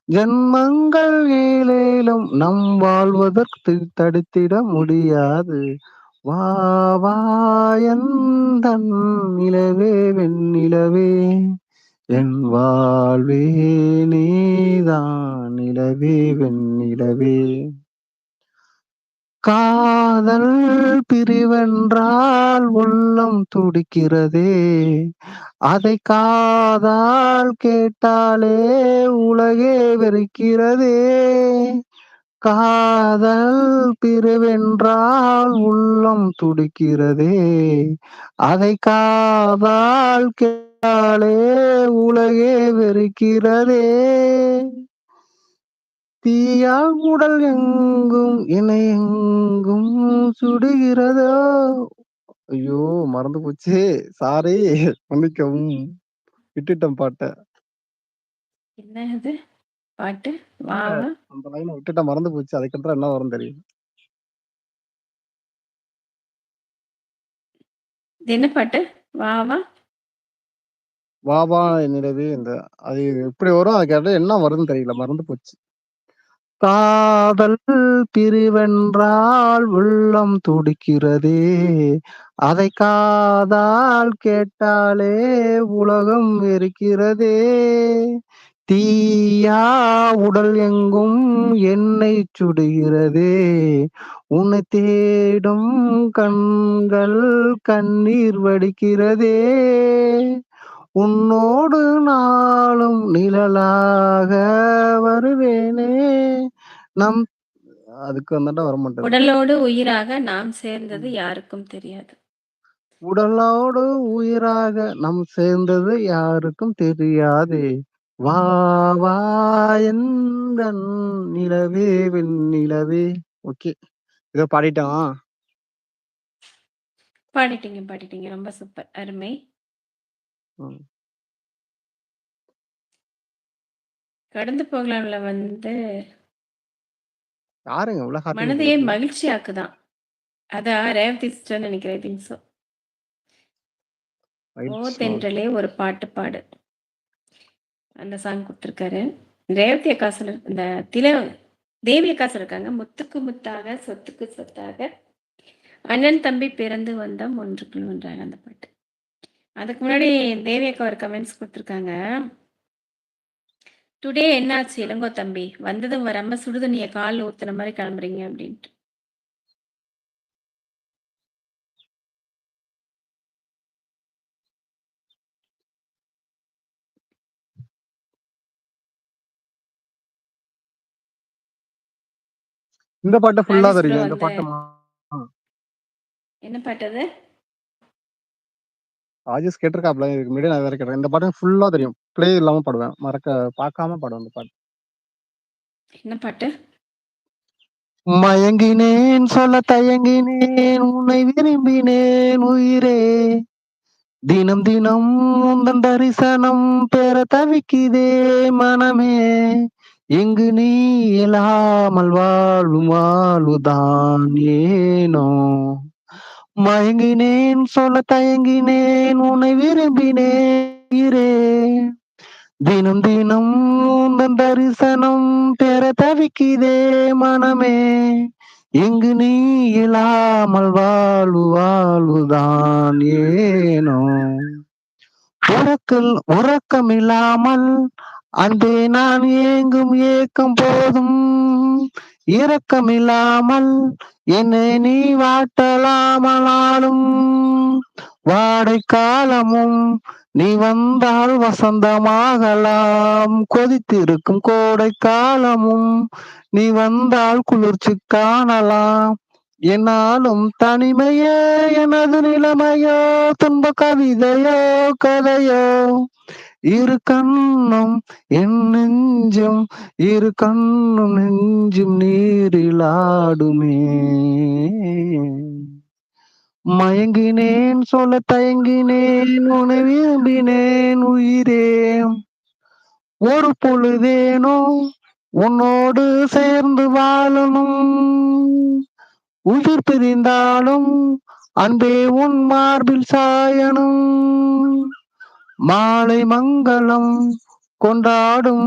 ஜன்மங்கள் ஏழேழும் நம் வாழ்வதற்கு தடுத்திட முடியாது. வா வா எந்தன் நிலவே வெண்ணிலவே, என் வாழ்வே நீதான் நிலவே வெண்ணிலவே. காதல் பிரிவென்றால் உள்ளம் துடிக்கிறதே, அதை காதால் கேட்டாலே உலகே வெறுக்கிறதே. காதல் பிரிவென்றால் உள்ளம் துடிக்கிறதே, அதை காதால் கேட்டாலே உலகே வெறுக்கிறதே. தீயால் உடல் எங்கும் இணை எங்கும் சுடுகிறதோ. ஐயோ! மறந்து போச்சே! சாரி மன்னிக்கவும். விட்டுட்டேன் பாட்ட. என்ன இது பாட்டு? வா இல்ல வா. அந்த லைன விட்டுட்டேன் மறந்து போச்சு. அதுக்கப்புறம் என்ன வரும்னு தெரியல. இது என்ன பாட்டு? வா வா. வா வா என்னிலவே இந்த அது எப்படி வரும்? அது கேட்டா என்ன வரும்னு தெரியல. மறந்து போச்சு. காதல் பிரிவென்றால் உள்ளம் துடிக்கிறதே, அதை காதால் கேட்டாலே உலகம் வெறுக்கிறதே. தீயா உடல் எங்கும் எண்ணெய் சுடுகிறதே, உன்னை தேடும் கண்கள் கண்ணீர் வடிக்கிறதே. உன்னோடு நாளும் நிழலாக வருவேனே. நம் அதுக்கு வந்துட்டா வரமாட்டேது. உடலோடு உயிராக நாம் சேர்ந்தது யாருக்கும் தெரியாது. உடலோடு உயிராக நம் சேர்ந்தது யாருக்கும் தெரியாதே. வா வா எந்தன் நிலவே வெண்ணிலவே. ஓகே. ஏதோ பாடிட்டோம். பாடிட்டீங்க, பாடிட்டீங்க. ரொம்ப சூப்பர். அருமை. ம். கடந்து போகலாம்ல வந்து யாருங்க இவ்ளோ ஹார்ட் மனதையே போட்டுருக்கு? மகிழ்ச்சியாக்குதான். அதான் ரேவதி சிஸ்டர்ன்னு நினைக்கிறேன். I think so. Oh right. தென்றலே ஒரு பாட்டு பாடு. அந்த சாங் குடுத்துருக்காரு. ரேவதி அக்கா இந்த தேவி அக்கா சொல்லிருக்காங்க. முத்துக்கு முத்தாக, சொத்துக்கு சொத்தாக, அண்ணன் தம்பி பிறந்து வந்தோம் ஒன்றுக்குள் ஒன்றாக அந்த பாட்டு. அதுக்கு முன்னாடி தேவி அக்கா ஒரு கமெண்ட்ஸ் குடுத்துருக்காங்க. டுடே என்னாச்சு இளங்கோ தம்பி? வந்ததும் வராம சுடுதண்ணிய கால்ல ஊத்துன மாரி கிளம்புறீங்க அப்படின்ட்டு. இந்த பாட்டு ஃபுல்லா ராஜேஷ் ப்ரோ தெரியும். இந்த வந்து பாட்டு என்ன பாட்டு அது? ராஜேஷ் கேட்டிருக்காப்ல. இதுக்கு முன்னாடி நான் வேற கேட்டேன். இந்த பாட்டு ஃபுல்லா தெரியும். ப்ளே இல்லாம பாடுவேன். பார்க்காம பாடுவேன் இந்த பாட்டு. என்ன பாட்டு? மயங்கினேன் சொல்ல தயங்கினேன் உன்னை விரும்பினேன் உயிரே. தினம் தினம் உந்தன் தரிசனம் பெற தவிக்குதே மனமே. எங்கு நீ இல்லாமல் வாழும் வாழ்வுதான் ஏனோ. மயங்கினேன் சொல்ல தயங்கினேன் உன்னை விரும்பினேன் உயிரே. தினம் தினம் உந்தன் தரிசனம் பெற தவிக்குதே மனமே. எங்கு நீ இல்லாமல் வாழ்வுதான் ஏனோ. உறக்கமில்லாமல் அன்பே நான் ஏங்கும் ஏக்கம் போதும். இரக்கமில்லாமல் என்னை நீ வாட்டலாமலாலும். வாடை காலமும் நீ வந்தால் வசந்தமாகலாம். கொதித்திருக்கும் கோடை காலமும் நீ வந்தால் குளிர்ச்சி காணலாம். என்னாலும் தனிமையே எனது நிலைமையோ, துன்ப கவிதையோ கதையோ. இரு கண்ணும் என் நெஞ்சும், இரு கண்ணும் நெஞ்சும் நீரிலாடுமே. மயங்கினேன் சொல்ல தயங்கினேன் உன்னை விரும்பினேன் உயிரே. ஒரு பொழுதேனோ உன்னோடு சேர்ந்து வாழணும். உயிர் பிரிந்தாலும் அன்பே உன் மார்பில் சாயணும். மாலை மங்களம் கொண்டாடும்